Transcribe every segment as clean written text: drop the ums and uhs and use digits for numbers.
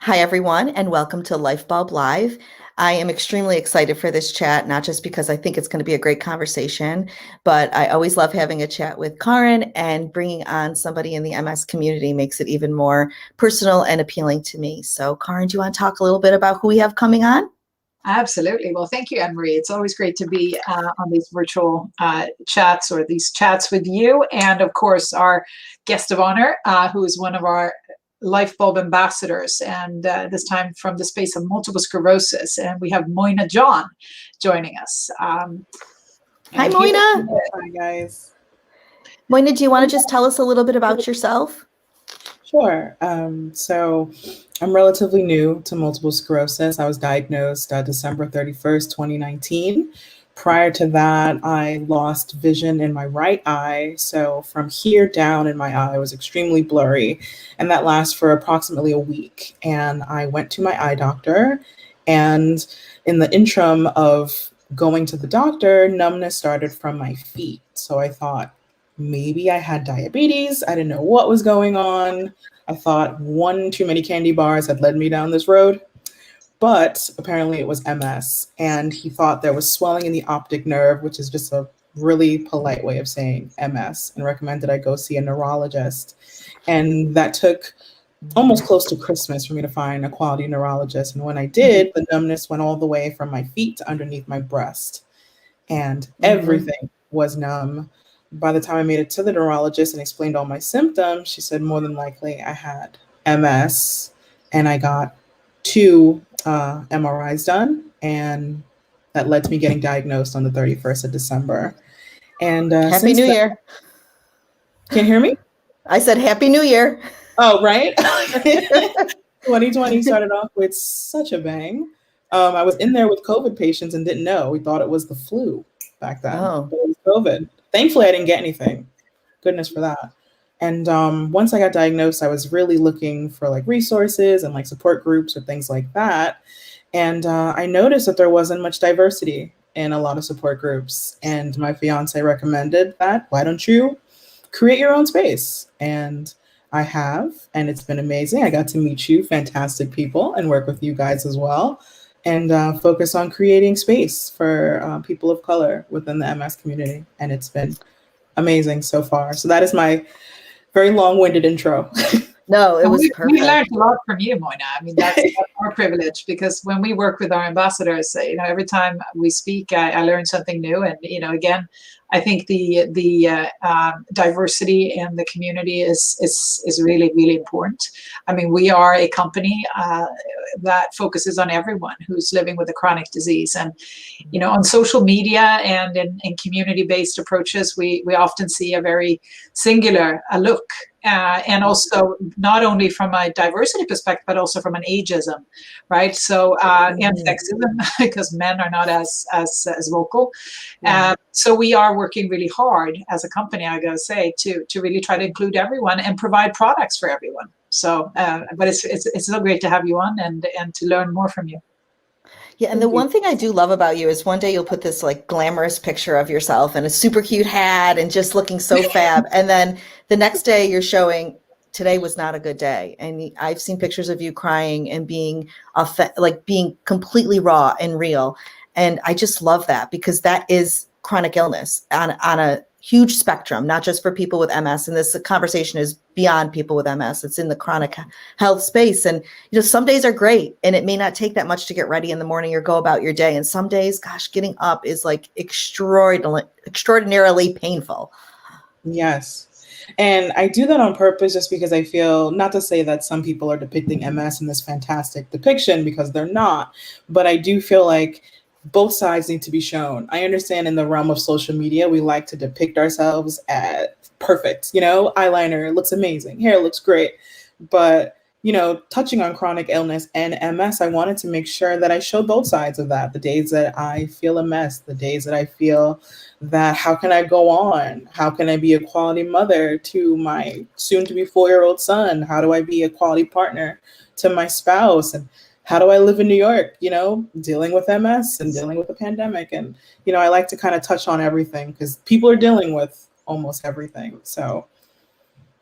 Hi, everyone, and welcome to Lyfebulb Live. I am extremely excited for this chat, not just because I think it's going to be a great conversation, but I always love having a chat with Karin, and bringing on somebody in the MS community makes it even more personal and appealing to me. So, Karin, do you want to talk a little bit about who we have coming on? Absolutely. Well, thank you, Annmarie. It's always great to be on these virtual chats or these chats with you. And of course, our guest of honor, who is one of our Lyfebulb ambassadors, and this time from the space of multiple sclerosis. And we have Moyna John joining us. Hi, Moyna. Hi, guys. Moyna, do you want to just tell us a little bit about yourself? Sure. So I'm relatively new to multiple sclerosis. I was diagnosed December 31st, 2019. Prior to that, I lost vision in my right eye. So from here down in my eye was extremely blurry, and that lasts for approximately a week. And I went to my eye doctor, and in the interim of going to the doctor, numbness started from my feet. So I thought, maybe I had diabetes. I didn't know what was going on. I thought one too many candy bars had led me down this road, but apparently it was MS. And he thought there was swelling in the optic nerve, which is just a really polite way of saying MS, and recommended I go see a neurologist. And that took almost close to Christmas for me to find a quality neurologist. And when I did, the numbness went all the way from my feet to underneath my breast, and everything was numb. By the time I made it to the neurologist and explained all my symptoms, she said more than likely I had MS, and I got 2 MRIs done, and that led to me getting diagnosed on the 31st of December. And Happy New Year. Can you hear me? I said Happy New Year. Oh, right. 2020 started off with such a bang. I was in there with COVID patients and didn't know. We thought it was the flu back then. Oh. But it was COVID. Thankfully, I didn't get anything. Goodness for that. And once I got diagnosed, I was really looking for like resources and like support groups or things like that. And I noticed that there wasn't much diversity in a lot of support groups. And my fiance recommended that, why don't you create your own space? And I have, and it's been amazing. I got to meet you, fantastic people, and work with you guys as well, and focus on creating space for people of color within the MS community. And it's been amazing so far. So that is my very long-winded intro. No, it was perfect. We learned a lot from you, Moyna. I mean, that's our privilege, because when we work with our ambassadors, every time we speak, I learn something new. And, again, I think the diversity in the community is really, really important. I mean, we are a company that focuses on everyone who's living with a chronic disease. And, on social media and in community-based approaches, we often see a very singular look. And also not only from a diversity perspective, but also from an ageism, right? So and sexism, because men are not as vocal. So we are working really hard as a company, I gotta say, to really try to include everyone and provide products for everyone. So, but it's so great to have you on and to learn more from you. Yeah, and the one thing I do love about you is one day you'll put this like glamorous picture of yourself in a super cute hat and just looking so fab. And then the next day you're showing today was not a good day. And I've seen pictures of you crying and being being completely raw and real. And I just love that, because that is chronic illness on a huge spectrum, not just for people with MS. And this conversation is beyond people with MS. It's in the chronic health space. And, some days are great, and it may not take that much to get ready in the morning or go about your day. And some days, gosh, getting up is like extraordinarily painful. Yes. And I do that on purpose, just because I feel, not to say that some people are depicting MS in this fantastic depiction, because they're not, but I do feel like both sides need to be shown. I understand in the realm of social media, we like to depict ourselves as perfect, eyeliner looks amazing, hair looks great. But, touching on chronic illness and MS, I wanted to make sure that I show both sides of that. The days that I feel a mess, the days that I feel that how can I go on? How can I be a quality mother to my soon to be 4-year-old son? How do I be a quality partner to my spouse? And how do I live in New York, dealing with MS and dealing with the pandemic? And, I like to kind of touch on everything, because people are dealing with almost everything. So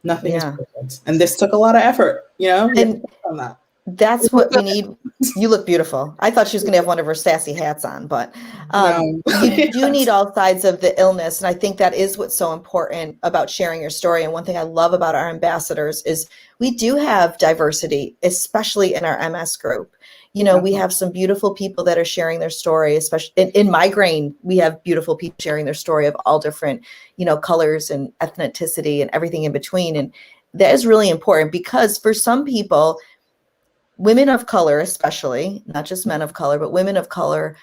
nothing is perfect. And this took a lot of effort, And on that. that's what we need. You look beautiful. I thought she was going to have one of her sassy hats on, but No. you do need all sides of the illness. And I think that is what's so important about sharing your story. And one thing I love about our ambassadors is we do have diversity, especially in our MS group. You know, we have some beautiful people that are sharing their story, especially in migraine. We have beautiful people sharing their story of all different, you know, colors and ethnicity and everything in between. And that is really important because for some people, women of color, especially, not just men of color, but women of color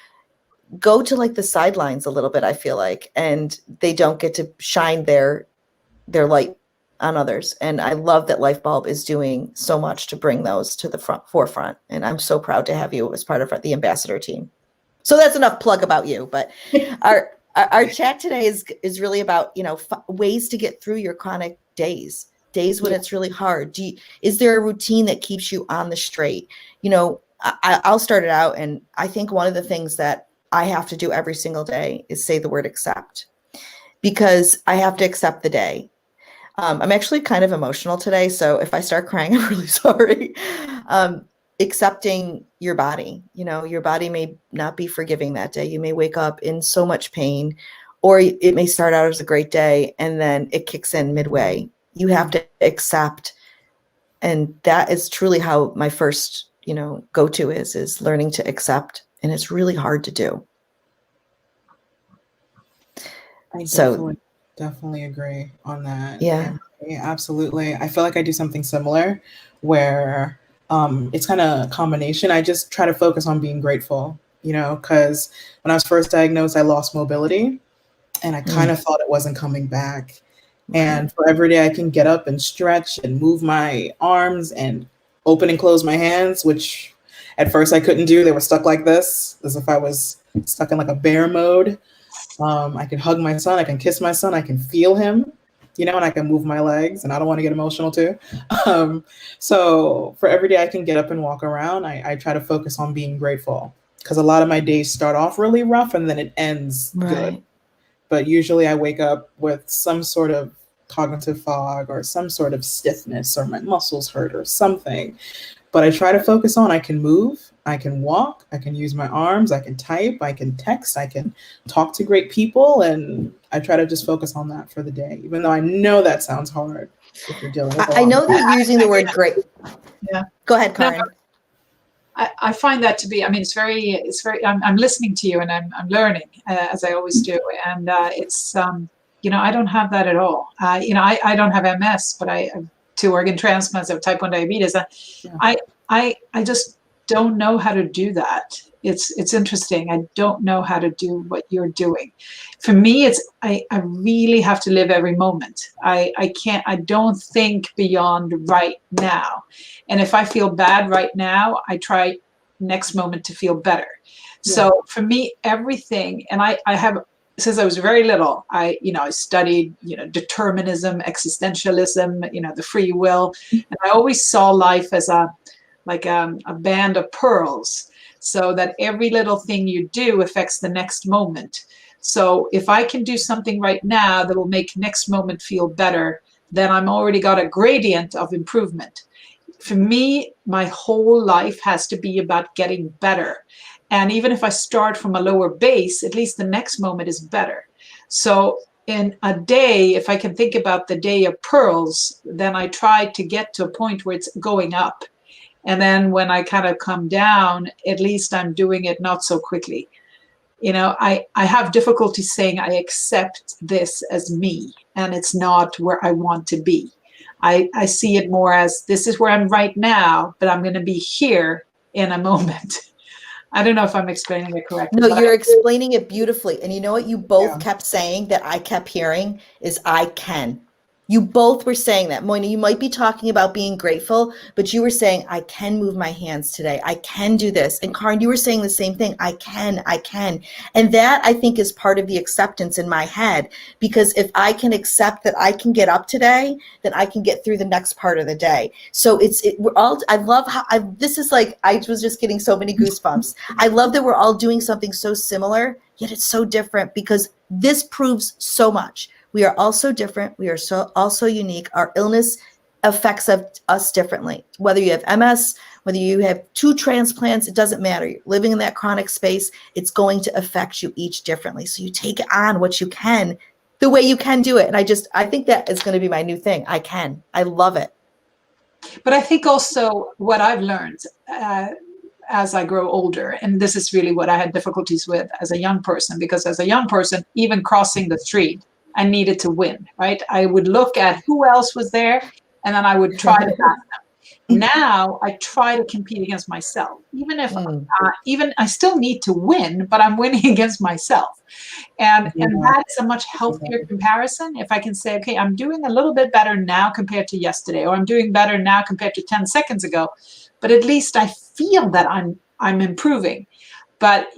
go to like the sidelines a little bit, I feel like, and they don't get to shine their light on others. And I love that Lyfebulb is doing so much to bring those to the forefront. And I'm so proud to have you as part of the ambassador team. So that's enough plug about you, but our chat today is really about, you know, ways to get through your chronic days when it's really hard. Is there a routine that keeps you on the straight? You know, I'll start it out. And I think one of the things that I have to do every single day is say the word accept, because I have to accept the day. I'm actually kind of emotional today. So if I start crying, I'm really sorry. Accepting your body, you know, your body may not be forgiving that day. You may wake up in so much pain, or it may start out as a great day and then it kicks in midway. You have to accept. And that is truly how my first, you know, go-to is learning to accept. And it's really hard to do. I So definitely agree on that. yeah. Yeah, absolutely. I feel like I do something similar where it's kind of a combination. I just try to focus on being grateful, you know, because when I was first diagnosed, I lost mobility and I kind of thought it wasn't coming back. And for every day I can get up and stretch and move my arms and open and close my hands, which at first I couldn't do. They were stuck like this, as if I was stuck in like a bear mode. I can hug my son, I can kiss my son, I can feel him, you know, and I can move my legs, and I don't want to get emotional too. So for every day I can get up and walk around, I try to focus on being grateful, because a lot of my days start off really rough and then it ends good. But usually I wake up with some sort of cognitive fog or some sort of stiffness, or my muscles hurt or something. But I try to focus on, I can move, I can walk, I can use my arms, I can type, I can text, I can talk to great people. And I try to just focus on that for the day, even though I know that sounds hard if you're dealing with I know that using the word great. Yeah. Go ahead, Karin. No, I find that to be, I mean, it's very, I'm listening to you and I'm learning as I always do. And it's, you know, I don't have that at all. You know, I don't have MS, but I have 2 organ transplants, I have type 1 diabetes. I just don't know how to do that. It's interesting. I don't know how to do what you're doing. For me, I really have to live every moment. I don't think beyond right now. And if I feel bad right now, I try next moment to feel better. Yeah. So for me, everything, and I have, since I was very little, I studied, determinism, existentialism, the free will. And I always saw life as a band of pearls, so that every little thing you do affects the next moment. So if I can do something right now that will make next moment feel better, then I'm already got a gradient of improvement. For me, my whole life has to be about getting better. And even if I start from a lower base, at least the next moment is better. So in a day, if I can think about the day of pearls, then I try to get to a point where it's going up. And then when I kind of come down, at least I'm doing it not so quickly. I have difficulty saying I accept this as me, and it's not where I want to be. I see it more as, this is where I'm right now, but I'm going to be here in a moment. I don't know if I'm explaining it correctly. No, you're explaining it beautifully. And you know what you both kept saying that I kept hearing is, I can. You both were saying that. Moyna, you might be talking about being grateful, but you were saying, I can move my hands today. I can do this. And Karin, you were saying the same thing. I can. And that, I think, is part of the acceptance in my head, because if I can accept that I can get up today, then I can get through the next part of the day. So we're all, I love how this is like, I was just getting so many goosebumps. I love that we're all doing something so similar, yet it's so different, because this proves so much. We are all so different. We are also unique. Our illness affects us differently. Whether you have MS, whether you have 2 transplants, it doesn't matter. You're living in that chronic space, it's going to affect you each differently. So you take on what you can, the way you can do it. And I think that is going to be my new thing. I love it. But I think also what I've learned as I grow older, and this is really what I had difficulties with as a young person, because as a young person, even crossing the street, I needed to win, right? I would look at who else was there, and then I would try to pass them. Now I try to compete against myself, even if even I still need to win, but I'm winning against myself. And that is a much healthier comparison. If I can say, okay, I'm doing a little bit better now compared to yesterday, or I'm doing better now compared to 10 seconds ago, but at least I feel that I'm improving. But,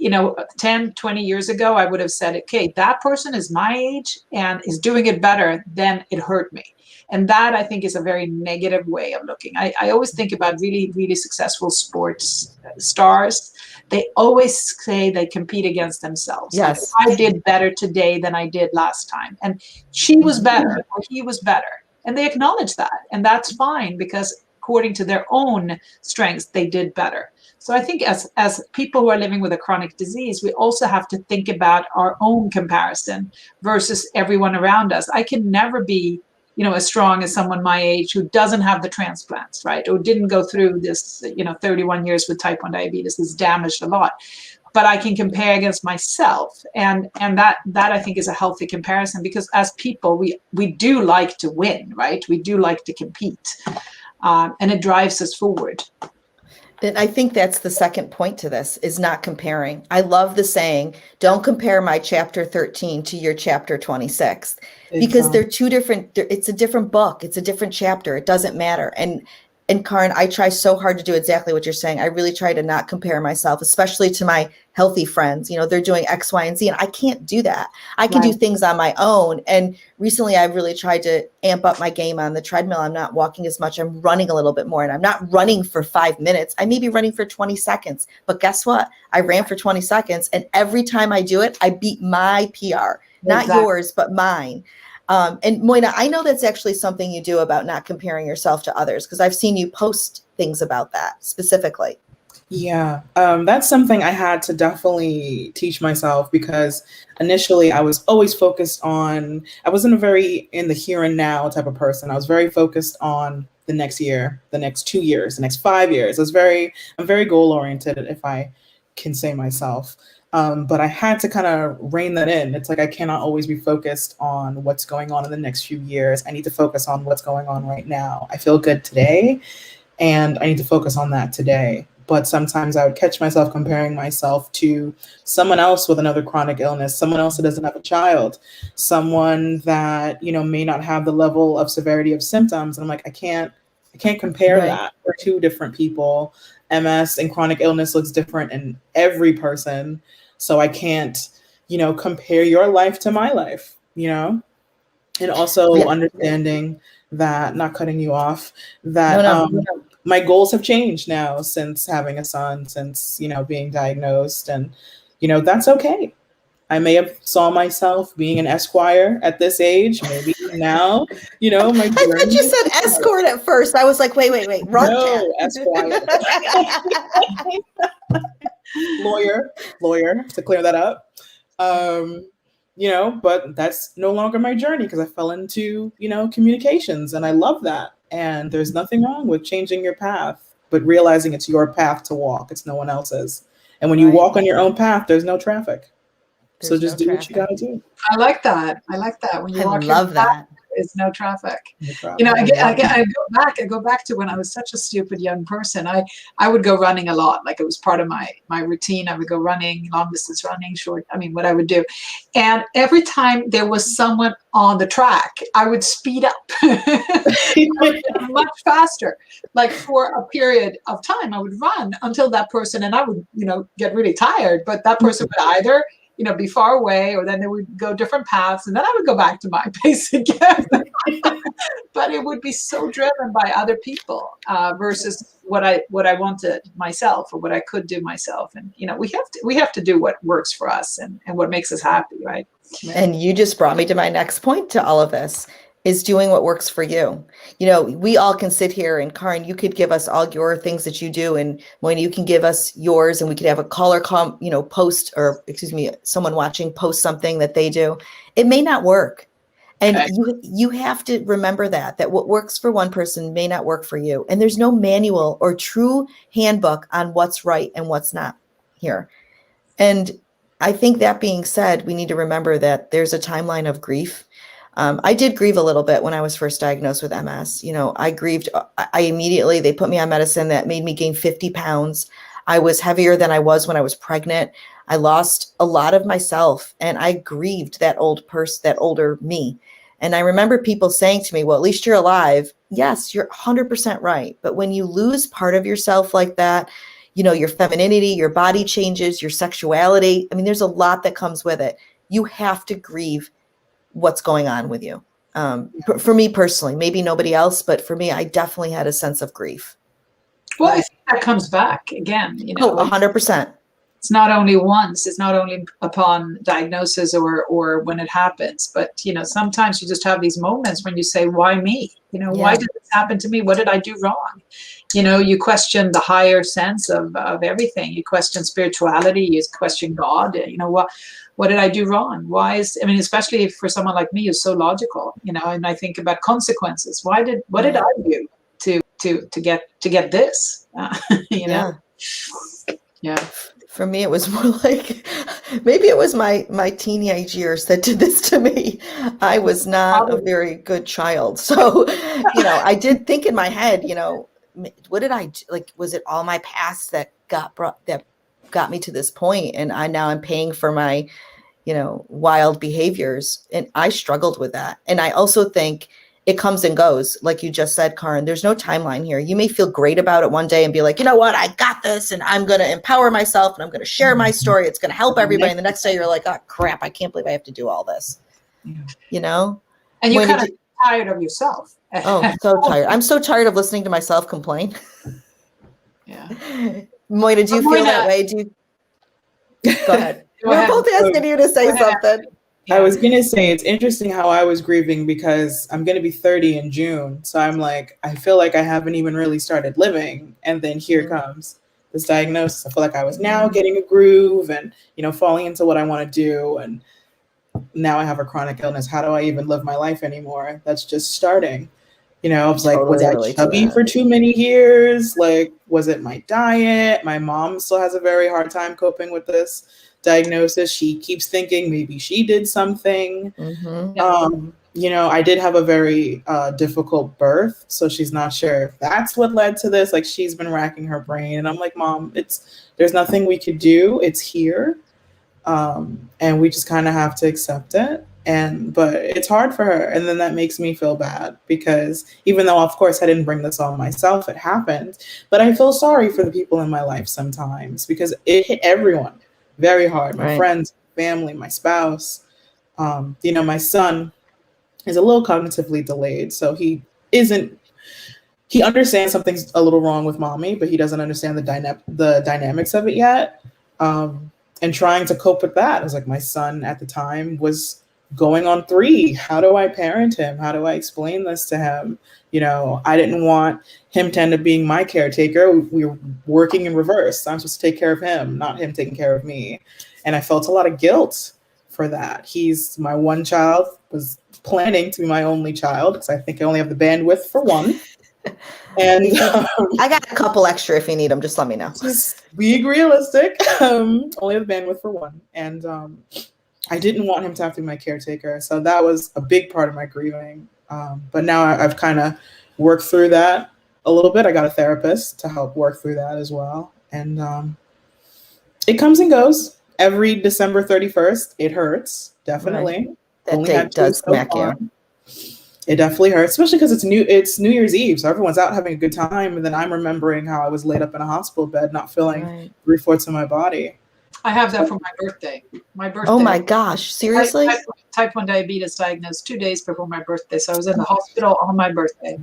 10, 20 years ago, I would have said, okay, that person is my age and is doing it better, then it hurt me. And that, I think, is a very negative way of looking. I always think about really, really successful sports stars. They always say they compete against themselves. Yes. Like, I did better today than I did last time. And she was better, or he was better. And they acknowledge that. And that's fine, because according to their own strengths, they did better. So I think as people who are living with a chronic disease, we also have to think about our own comparison versus everyone around us. I can never be, as strong as someone my age who doesn't have the transplants, right? Or didn't go through this, 31 years with type 1 diabetes is damaged a lot. But I can compare against myself. And that I think is a healthy comparison, because as people, we do like to win, right? We do like to compete. And it drives us forward. And I think that's the second point to this, is not comparing. I love the saying, don't compare my chapter 13 to your chapter 26, because they're two different, it's a different book. It's a different chapter. It doesn't matter. And Karin, I try so hard to do exactly what you're saying. I really try to not compare myself, especially to my healthy friends. They're doing X, Y, and Z, and I can't do that. I can do things on my own. And recently I've really tried to amp up my game on the treadmill. I'm not walking as much. I'm running a little bit more, and I'm not running for 5 minutes. I may be running for 20 seconds, but guess what? I ran for 20 seconds, and every time I do it, I beat my PR, not yours, but mine. And Moyna, I know that's actually something you do about not comparing yourself to others, because I've seen you post things about that specifically. Yeah, that's something I had to definitely teach myself, because initially I was always focused on, I wasn't a very in the here and now type of person. I was very focused on the next year, the next 2 years, the next 5 years. I'm very goal oriented, if I can say myself. But I had to kind of rein that in. It's like I cannot always be focused on what's going on in the next few years. I need to focus on what's going on right now. I feel good today, and I need to focus on that today. But sometimes I would catch myself comparing myself to someone else with another chronic illness, someone else that doesn't have a child, someone that, may not have the level of severity of symptoms. And I'm like, I can't compare that. We're two different people. MS and chronic illness looks different in every person. So I can't, compare your life to my life, and also understanding that, not cutting you off, that my goals have changed now since having a son, since, being diagnosed, and, that's okay. I may have saw myself being an esquire at this age. Maybe now, my I thought you said escort at first. I was like, wait, wrong. No, esquire. lawyer, to clear that up. But that's no longer my journey, because I fell into, communications, and I love that. And there's nothing wrong with changing your path, but realizing it's your path to walk. It's no one else's. And when you walk on your own path, there's no traffic. So just do what you gotta do. I like that. When you walk love that. There's no traffic. I go back to when I was such a stupid young person. I would go running a lot. Like, it was part of my routine. I would go running, long distance running, short. What I would do. And every time there was someone on the track, I would speed up much faster. Like, for a period of time, I would run until that person, and I would, get really tired, but that person would either be far away, or then they would go different paths, and then I would go back to my pace again. But it would be so driven by other people versus what I wanted myself, or what I could do myself. And we have to do what works for us and what makes us happy, right? And you just brought me to my next point to all of this, is doing what works for you. You know, we all can sit here, and Karin, you could give us all your things that you do, and Moyna, you can give us yours, and we could have a caller post, or excuse me, someone watching post something that they do. It may not work. And Okay. you have to remember that what works for one person may not work for you. And there's no manual or true handbook on what's right and what's not here. And I think that being said, we need to remember that there's a timeline of grief. I did grieve a little bit when I was first diagnosed with MS. You know, I grieved. I immediately, they put me on medicine that made me gain 50 pounds. I was heavier than I was when I was pregnant. I lost a lot of myself, and I grieved that older me. And I remember people saying to me, well, at least you're alive. Yes, you're 100% right. But when you lose part of yourself like that, you know, your femininity, your body changes, your sexuality. I mean, there's a lot that comes with it. You have to grieve what's going on with you. For me personally, maybe nobody else, but for me, I definitely had a sense of grief. Well, I think that comes back again, you know. 100%. It's not only once, it's not only upon diagnosis or when it happens, but, you know, sometimes you just have these moments when you say, why me? You know, why did this happen to me? What did I do wrong? You know, you question the higher sense of everything. You question spirituality, you question God, you know, what did I do wrong? Especially for someone like me who's so logical, you know, and I think about consequences. What did I do to get this? You know? Yeah. For me, it was more like, maybe it was my teenage years that did this to me. I was not a very good child. So, you know, I did think in my head, you know, what did I do? Like, was it all my past that got me to this point? And I'm paying for my, you know, wild behaviors. And I struggled with that. And I also think it comes and goes. Like you just said, Karin, there's no timeline here. You may feel great about it one day and be like, you know what, I got this, and I'm going to empower myself, and I'm going to share my story. It's going to help everybody. And the next day you're like, oh crap, I can't believe I have to do all this. You know? And you're kind of tired of yourself. Oh, so tired. I'm so tired of listening to myself complain. Yeah. Moyna, do you feel that way? Go ahead. We're both asking you to say something. I was going to say, it's interesting how I was grieving, because I'm going to be 30 in June. So I'm like, I feel like I haven't even really started living. And then here comes this diagnosis. I feel like I was now getting a groove and, you know, falling into what I want to do. And now I have a chronic illness. How do I even live my life anymore? That's just starting. You know, I was like, was I chubby for too many years? Like, was it my diet? My mom still has a very hard time coping with this diagnosis. She keeps thinking maybe she did something. You know, I did have a very difficult birth, so she's not sure if that's what led to this. Like, she's been racking her brain, and I'm like, Mom, there's nothing we could do. It's here, and we just kind of have to accept it. But it's hard for her, and then that makes me feel bad, because even though, of course, I didn't bring this on myself, it happened. But I feel sorry for the people in my life sometimes, because it hit everyone very hard. My friends, family, my spouse. You know, my son is a little cognitively delayed. So he understands something's a little wrong with mommy, but he doesn't understand the dynamics of it yet. And trying to cope with that. I was like, my son at the time was going on 3. How do I parent him? How do I explain this to him? You know, I didn't want him to end up being my caretaker. We were working in reverse. I'm supposed to take care of him, not him taking care of me. And I felt a lot of guilt for that. He's my one child, was planning to be my only child, because I think I only have the bandwidth for one. And I got a couple extra if you need them. Just let me know. Just being realistic. Only have the bandwidth for one. And I didn't want him to have to be my caretaker. So that was a big part of my grieving. But now I've kind of worked through that a little bit. I got a therapist to help work through that as well. And it comes and goes. Every December 31st, it hurts, definitely. Right. That date does smack you. It definitely hurts, especially because it's New Year's Eve, so everyone's out having a good time, and then I'm remembering how I was laid up in a hospital bed, not feeling 3/4 of my body. I have that for my birthday. Oh my gosh, seriously? Type 1 diabetes diagnosed 2 days before my birthday, so I was in the hospital on my birthday.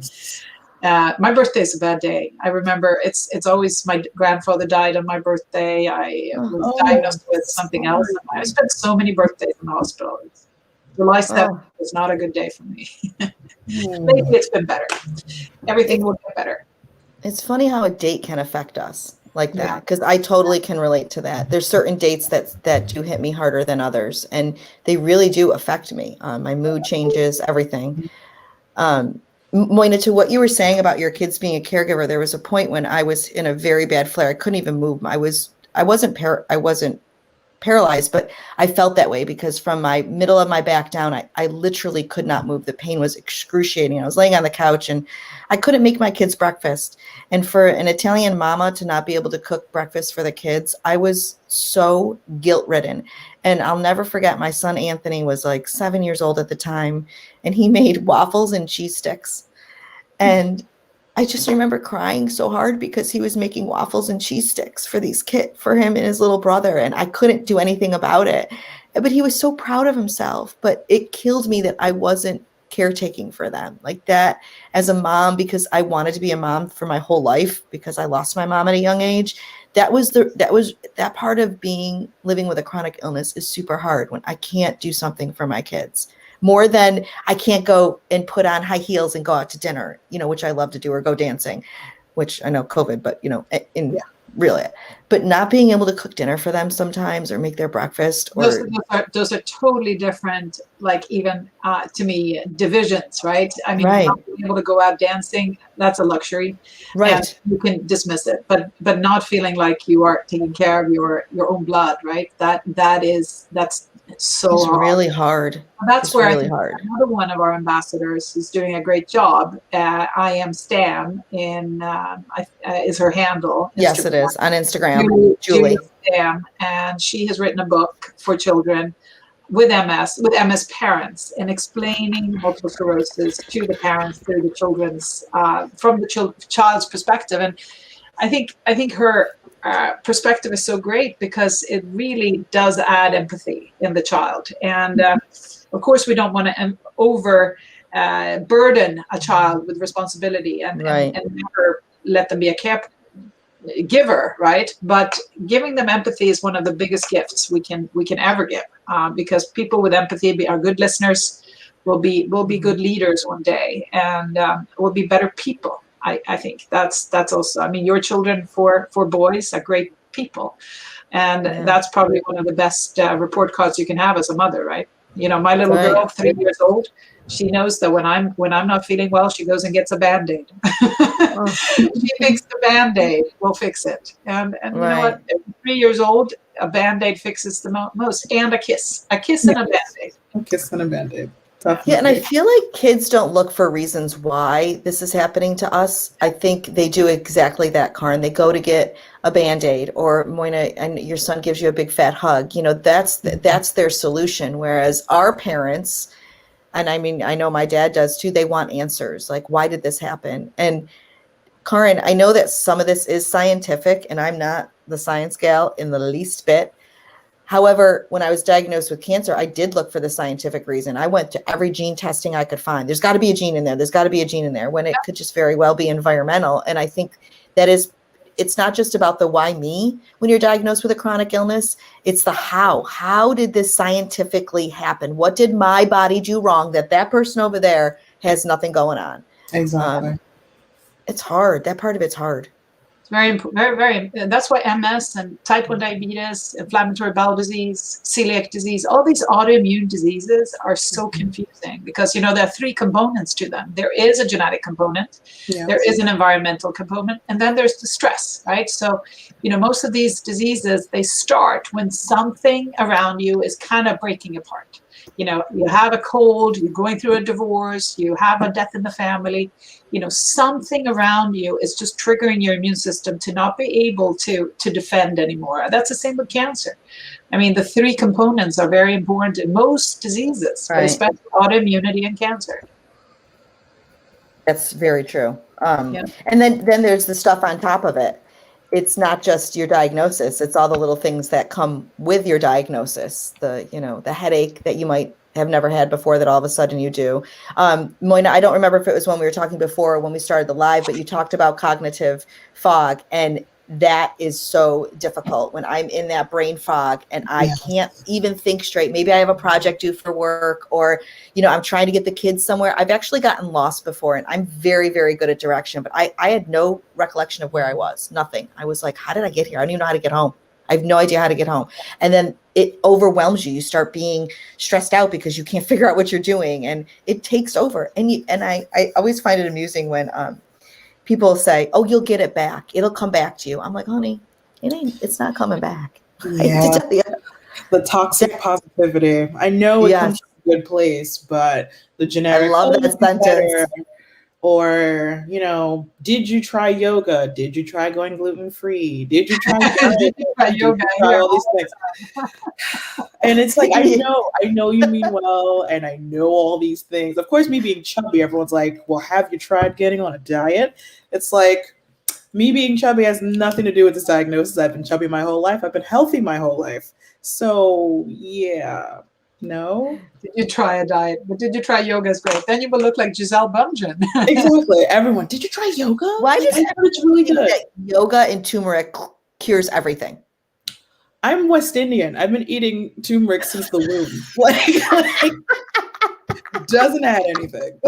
My birthday is a bad day. I remember it's always, my grandfather died on my birthday. I was diagnosed with something else. I spent so many birthdays in the hospital. July 7th Oh. was not a good day for me. Hmm. Lately it's been better. Everything will get better. It's funny how a date can affect us like Yeah. that, because I totally can relate to that. There's certain dates that do hit me harder than others, and they really do affect me. My mood changes, everything. Moyna, to what you were saying about your kids being a caregiver, there was a point when I was in a very bad flare. I couldn't even move. I wasn't paralyzed, but I felt that way because from my middle of my back down, I literally could not move. The pain was excruciating. I was laying on the couch and I couldn't make my kids breakfast. And for an Italian mama to not be able to cook breakfast for the kids, I was so guilt ridden. And I'll never forget, my son Anthony was like 7 years old at the time, and he made waffles and cheese sticks. And I just remember crying so hard because he was making waffles and cheese sticks for him and his little brother, and I couldn't do anything about it. But he was so proud of himself. But it killed me that I wasn't caretaking for them like that as a mom, because I wanted to be a mom for my whole life because I lost my mom at a young age. That part of living with a chronic illness is super hard when I can't do something for my kids. More than I can't go and put on high heels and go out to dinner, which I love to do, or go dancing, which I know COVID, but really, but not being able to cook dinner for them sometimes or make their breakfast those are totally different, like even to me, divisions, right? I mean, right. not being able to go out dancing, that's a luxury. Right. And you can dismiss it, but not feeling like you are taking care of your own blood, right? That's so It's hard. really hard. That's it's where really I think hard. another one of our ambassadors is doing a great job. I am Stam is her handle. Yes, Instagram. it is on Instagram. Julie. Stam, and she has written a book for children with MS parents, and explaining multiple sclerosis to the parents through the children's from the child's perspective. And I think her perspective is so great because it really does add empathy in the child. And of course, we don't want to over burden a child with responsibility and never let them be a caregiver, right? But giving them empathy is one of the biggest gifts we can ever give, because people with empathy are good listeners, will be good leaders one day, and will be better people. I think that's also, I mean, your children for boys are great people. And that's probably one of the best report cards you can have as a mother, right? My little girl, 3 years old, she knows that when I'm not feeling well, she goes and gets a Band-Aid. She thinks the Band-Aid will fix it. And you know what? At 3 years old, a Band-Aid fixes the most. And a kiss and a Band-Aid. A kiss and a Band-Aid. Yeah, and I feel like kids don't look for reasons why this is happening to us. I think they do exactly that, Karin. They go to get a Band-Aid, or Moyna, and your son gives you a big fat hug. That's their solution. Whereas our parents, and I mean, I know my dad does too, they want answers. Like, why did this happen? And Karin, I know that some of this is scientific, and I'm not the science gal in the least bit. However, when I was diagnosed with cancer, I did look for the scientific reason. I went to every gene testing I could find. There's got to be a gene in there. There's got to be a gene in there, when it could just very well be environmental. And I think it's not just about the why me when you're diagnosed with a chronic illness. It's the how. How did this scientifically happen? What did my body do wrong that person over there has nothing going on? Exactly. It's hard. That part of it's hard. It's very important. Very. That's why MS and type 1 diabetes, inflammatory bowel disease, celiac disease, all these autoimmune diseases are so confusing, because there are 3 components to them. There is a genetic component, there is an environmental component, and then there's the stress, right? So, most of these diseases, they start when something around you is kind of breaking apart. You have a cold, you're going through a divorce, you have a death in the family, something around you is just triggering your immune system to not be able to defend anymore. That's the same with cancer. I mean, the 3 components are very important in most diseases, but especially autoimmunity and cancer. That's very true. And then there's the stuff on top of it. It's not just your diagnosis. It's all the little things that come with your diagnosis. The headache that you might have never had before that all of a sudden you do. Moyna, I don't remember if it was when we were talking before or when we started the live, but you talked about cognitive fog. And that is so difficult when I'm in that brain fog and I can't even think straight. Maybe I have a project due for work, or, I'm trying to get the kids somewhere. I've actually gotten lost before, and I'm very, very good at direction, but I had no recollection of where I was, nothing. I was like, how did I get here? I don't even know how to get home. I have no idea how to get home. And then it overwhelms you. You start being stressed out because you can't figure out what you're doing, and it takes over. And I always find it amusing when, people say, "Oh, you'll get it back. It'll come back to you." I'm like, honey, it's not coming back. Yeah. The toxic positivity. I know it comes from a good place, but the generic, I love that sentence. Or, did you try yoga? Did you try going gluten-free? Did you try yoga? All these things. And it's like, I know you mean well, and I know all these things. Of course, me being chubby, everyone's like, well, have you tried getting on a diet? It's like, me being chubby has nothing to do with this diagnosis. I've been chubby my whole life. I've been healthy my whole life. So, yeah. No. Did you try a diet? But did you try yoga? Is great. Then you will look like Giselle Bundchen. Exactly. Everyone, did you try yoga? Why does it's really good? Yoga and turmeric cures everything? I'm West Indian. I've been eating turmeric since the womb. Like doesn't add anything.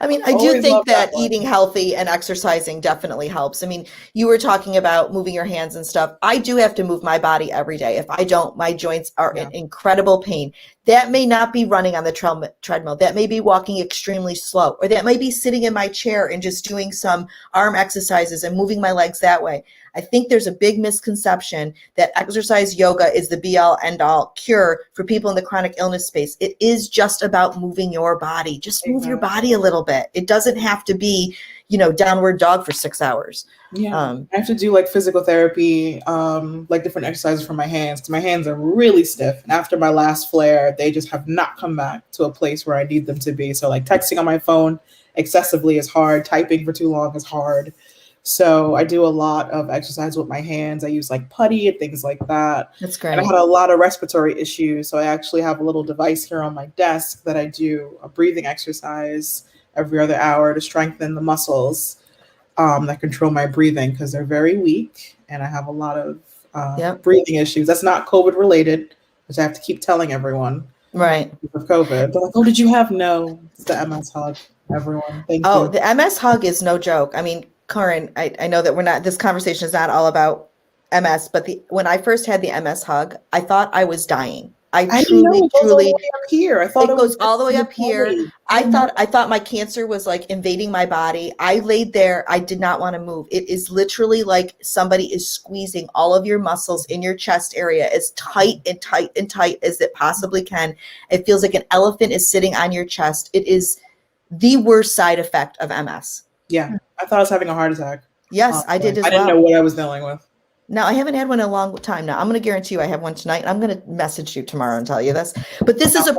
I mean, I do think that eating healthy and exercising definitely helps. I mean, you were talking about moving your hands and stuff. I do have to move my body every day. If I don't, my joints are in incredible pain. That may not be running on the treadmill. That may be walking extremely slow, or that might be sitting in my chair and just doing some arm exercises and moving my legs that way. I think there's a big misconception that exercise yoga is the be all end all cure for people in the chronic illness space. It is just about moving your body. Just move your body a little bit. It doesn't have to be, downward dog for 6 hours. Yeah. I have to do like physical therapy, like different exercises for my hands, because my hands are really stiff. And after my last flare, they just have not come back to a place where I need them to be. So like texting on my phone excessively is hard. Typing for too long is hard. So I do a lot of exercise with my hands. I use like putty and things like that. That's great. And I had a lot of respiratory issues. So I actually have a little device here on my desk that I do a breathing exercise every other hour to strengthen the muscles that control my breathing, because they're very weak and I have a lot of breathing issues. That's not COVID related, which I have to keep telling everyone. Right. Of COVID. They're like, oh, did you have? No, it's the MS hug, everyone. Thank you. Oh, the MS hug is no joke. I mean, Karin, I know that this conversation is not all about MS, but when I first had the MS hug, I thought I was dying. I truly, it goes all the way up here. I thought it goes all the way up here. I thought my cancer was like invading my body. I laid there. I did not want to move. It is literally like somebody is squeezing all of your muscles in your chest area as tight and tight and tight as it possibly can. It feels like an elephant is sitting on your chest. It is the worst side effect of MS. Yeah. I thought I was having a heart attack. Yes, I did as well. I didn't know what I was dealing with. No, I haven't had one in a long time now. I'm going to guarantee you I have one tonight. I'm going to message you tomorrow and tell you this. But this is a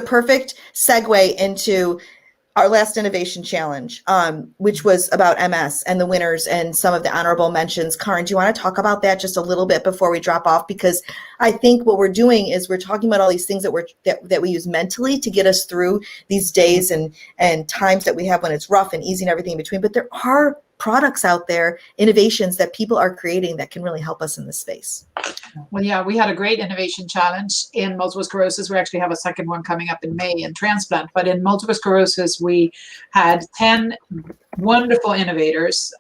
perfect segue into our last innovation challenge, which was about MS and the winners and some of the honorable mentions. Karin, do you want to talk about that just a little bit before we drop off? Because I think what we're doing is we're talking about all these things that we use mentally to get us through these days and times that we have when it's rough and easy and everything in between. But there are products out there, innovations that people are creating that can really help us in this space. Well, yeah, we had a great innovation challenge in multiple sclerosis. We actually have a second one coming up in May in transplant. But in multiple sclerosis, we had 10 wonderful innovators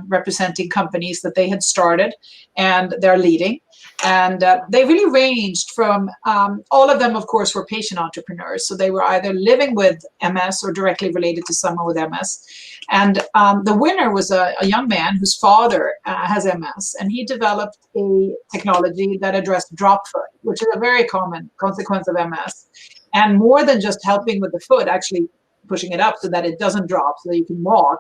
representing companies that they had started and they're leading. And they really ranged from, all of them, of course, were patient entrepreneurs. So they were either living with MS or directly related to someone with MS. And the winner was a young man whose father has MS. And he developed a technology that addressed drop foot, which is a very common consequence of MS. And more than just helping with the foot, actually pushing it up so that it doesn't drop, so that you can walk.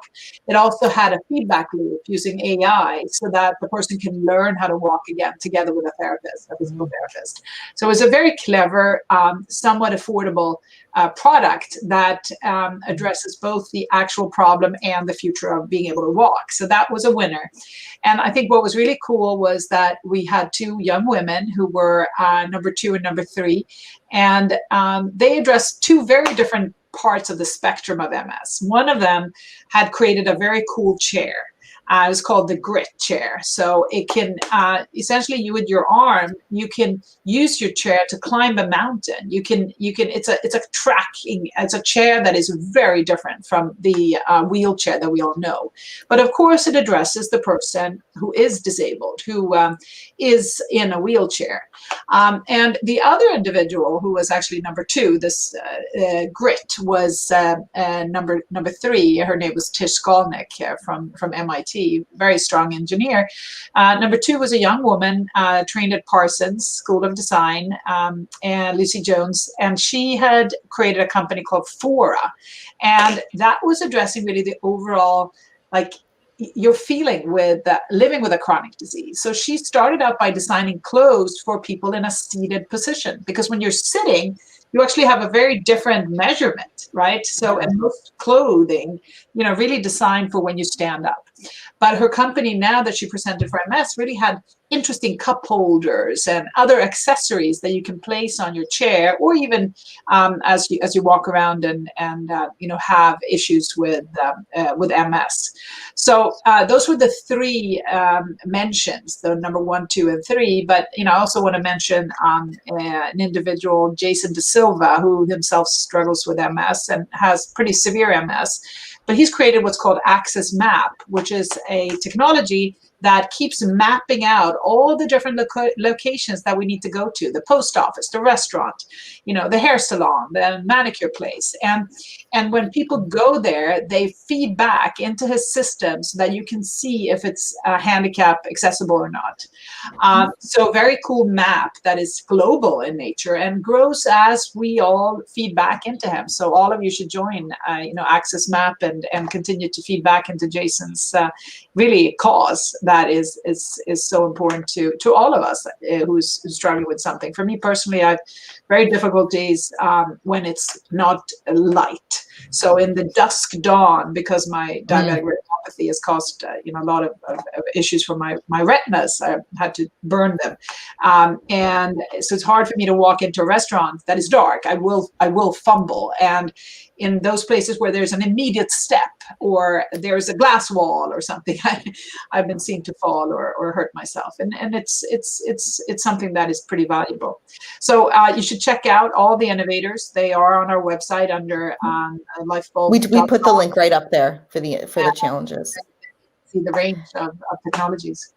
It also had a feedback loop using AI so that the person can learn how to walk again together with a therapist, a physical therapist. So it was a very clever, somewhat affordable product that addresses both the actual problem and the future of being able to walk. So that was a winner. And I think what was really cool was that we had two young women who were number 2 and number 3, and they addressed two very different parts of the spectrum of MS. One of them had created a very cool chair It's called the grit chair. So it can essentially, you with your arm, you can use your chair to climb a mountain. It's a chair that is very different from the wheelchair that we all know. But of course, it addresses the person who is disabled, who is in a wheelchair. And the other individual who was actually number 2, this grit, was number 3. Her name was Tish Skolnick from MIT, very strong engineer. Number 2 was a young woman trained at Parsons School of Design, and Lucy Jones, and she had created a company called Fora, and that was addressing really the overall, like, you're feeling with living with a chronic disease. So she started out by designing clothes for people in a seated position, because when you're sitting, you actually have a very different measurement, right? So, and most clothing, really designed for when you stand up. But her company, now that she presented for MS, really had interesting cup holders and other accessories that you can place on your chair, or even as you walk around and have issues with MS. So those were the 3 mentions, the number 1, 2, and 3. But I also want to mention an individual, Jason De Silva, who himself struggles with MS and has pretty severe MS. But he's created what's called Access Map, which is a technology that keeps mapping out all the different locations that we need to go to: the post office, the restaurant, the hair salon, the manicure place. And when people go there, they feed back into his system so that you can see if it's handicap accessible or not. So very cool map that is global in nature and grows as we all feed back into him. So all of you should join, Access Map and continue to feed back into Jason's really cause that is so important to all of us who's struggling with something. For me personally, I've very difficult days when it's not light. So in the dusk dawn, because my diabetic retinopathy has caused a lot of issues for my retinas, I had to burn them, and so it's hard for me to walk into a restaurant that is dark. I will fumble, and in those places where there's an immediate step or there's a glass wall or something, I've been seen to fall or hurt myself, and it's something that is pretty valuable. So you should check out all the innovators. They are on our website under Lyfebulb. We put the link right up there for the challenges. See the range of technologies.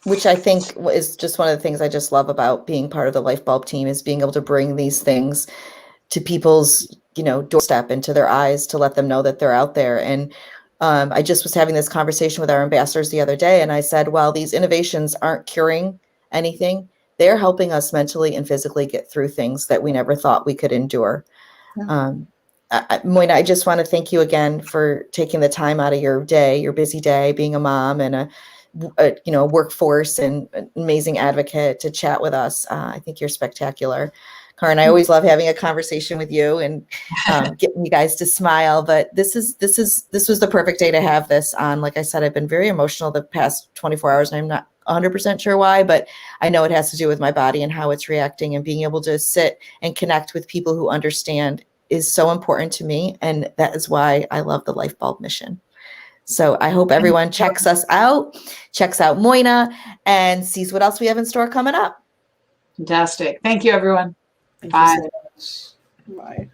Which I think is just one of the things I just love about being part of the Lyfebulb team, is being able to bring these things to people's, doorstep, into their eyes, to let them know that they're out there. And I just was having this conversation with our ambassadors the other day, and I said, well, these innovations aren't curing anything. They're helping us mentally and physically get through things that we never thought we could endure. Yeah. Moyna, I just want to thank you again for taking the time out of your day, your busy day, being a mom and a workforce and an amazing advocate, to chat with us. I think you're spectacular. Karin, I always love having a conversation with you and getting you guys to smile. But this was the perfect day to have this on. Like I said, I've been very emotional the past 24 hours, and I'm not 100% sure why, but I know it has to do with my body and how it's reacting, and being able to sit and connect with people who understand is so important to me. And that is why I love the Lyfebulb mission. So I hope everyone checks out Moyna, and sees what else we have in store coming up. Fantastic. Thank you, everyone. Thank Bye. you so much. Bye.